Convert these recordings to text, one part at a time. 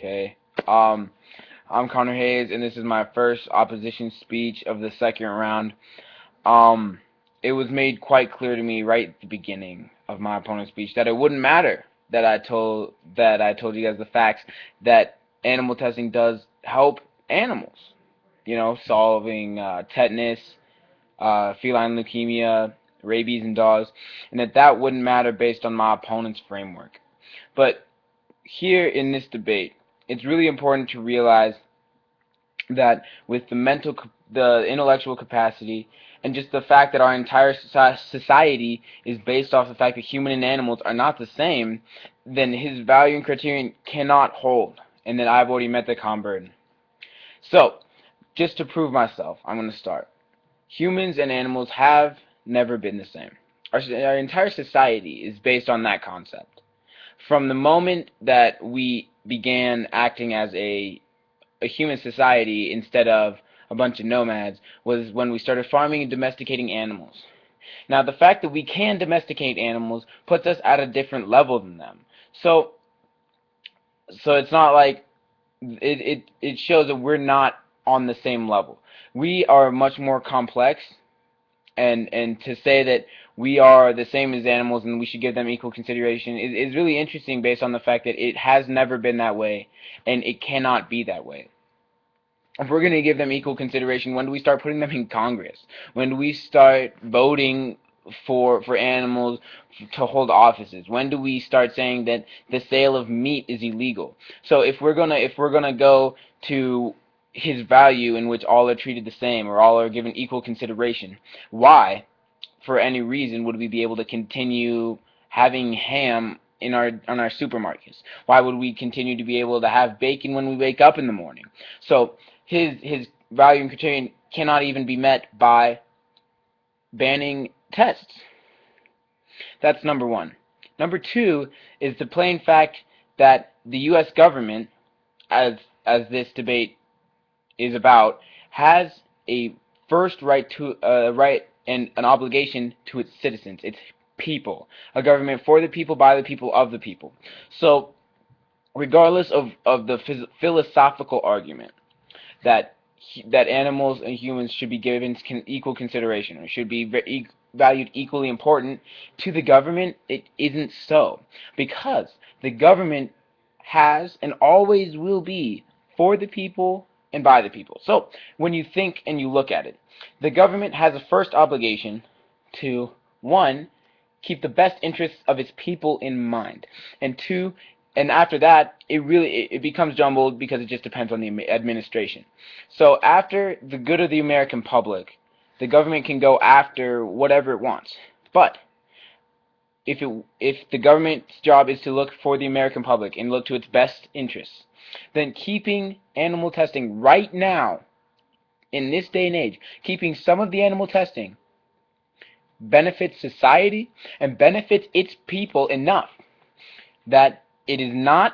Okay. Um, I'm Connor Hayes, and this is my first opposition speech of the second round. Um, it was made quite clear to me right at the beginning of my opponent's speech that it wouldn't matter that I told you guys the facts that animal testing does help animals. You know, solving tetanus, feline leukemia, rabies in dogs, and that wouldn't matter based on my opponent's framework. But here in this debate, it's really important to realize that with the intellectual capacity, and just the fact that our entire society is based off the fact that human and animals are not the same, then his value and criterion cannot hold, and that I've already met the conversion. So, just to prove myself, I'm going to start. Humans and animals have never been the same. Our entire society is based on that concept. From the moment that we began acting as a human society instead of a bunch of nomads was when we started farming and domesticating animals. Now, the fact that we can domesticate animals puts us at a different level than them. So it's not like it shows that we're not on the same level. We are much more complex, and to say that we are the same as animals and we should give them equal consideration is really interesting based on the fact that it has never been that way and it cannot be that way. If we're going to give them equal consideration, when do we start putting them in Congress? When do we start voting for animals to hold offices? When do we start saying that the sale of meat is illegal? So if we're gonna go to his value in which all are treated the same or all are given equal consideration, why, for any reason, would we be able to continue having ham in our supermarkets? Why would we continue to be able to have bacon when we wake up in the morning? So his value and criterion cannot even be met by banning tests. That's number one. Number two is the plain fact that the U.S. government, as this debate is about, has a first right and an obligation to its citizens, its people, a government for the people, by the people, of the people. So regardless of the philosophical argument that animals and humans should be given equal consideration or should be valued equally important to the government, it isn't so, because the government has and always will be for the people and by the people. So when you think and you look at it, the government has a first obligation to, one, keep the best interests of its people in mind, and two, and after that, it becomes jumbled because it just depends on the administration. So after the good of the American public, the government can go after whatever it wants. But if the government's job is to look for the American public and look to its best interests, then keeping animal testing right now, in this day and age, keeping some of the animal testing benefits society and benefits its people enough that it is not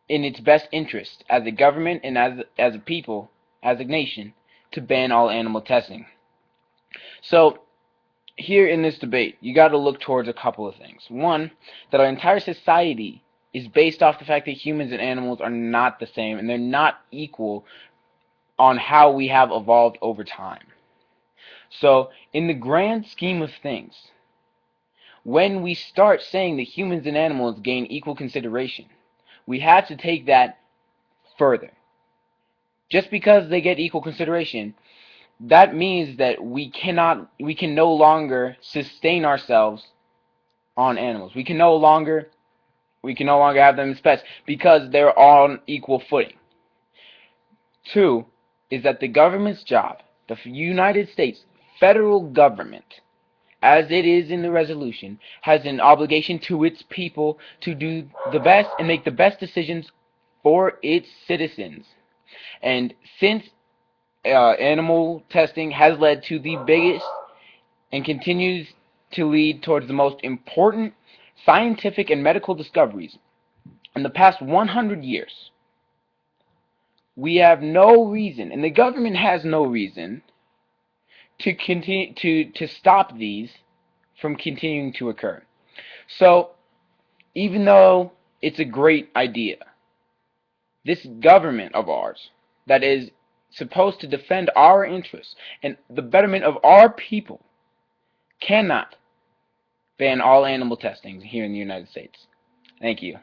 in its best interest as a government and as a people, as a nation, to ban all animal testing. So here in this debate, you got to look towards a couple of things. One, that our entire society is based off the fact that humans and animals are not the same and they're not equal on how we have evolved over time. So in the grand scheme of things, when we start saying that humans and animals gain equal consideration, we have to take that further. Just because they get equal consideration, that means that we can no longer sustain ourselves on animals. We can no longer have them as pets because they're on equal footing. Two is that the government's job, the United States federal government, as it is in the resolution, has an obligation to its people to do the best and make the best decisions for its citizens. And since animal testing has led to the biggest and continues to lead towards the most important scientific and medical discoveries in the past 100 years, we have no reason, and the government has no reason, to continue to stop these from continuing to occur. So even though it's a great idea, This government of ours that is supposed to defend our interests and the betterment of our people cannot ban all animal testing here in the United States. Thank you.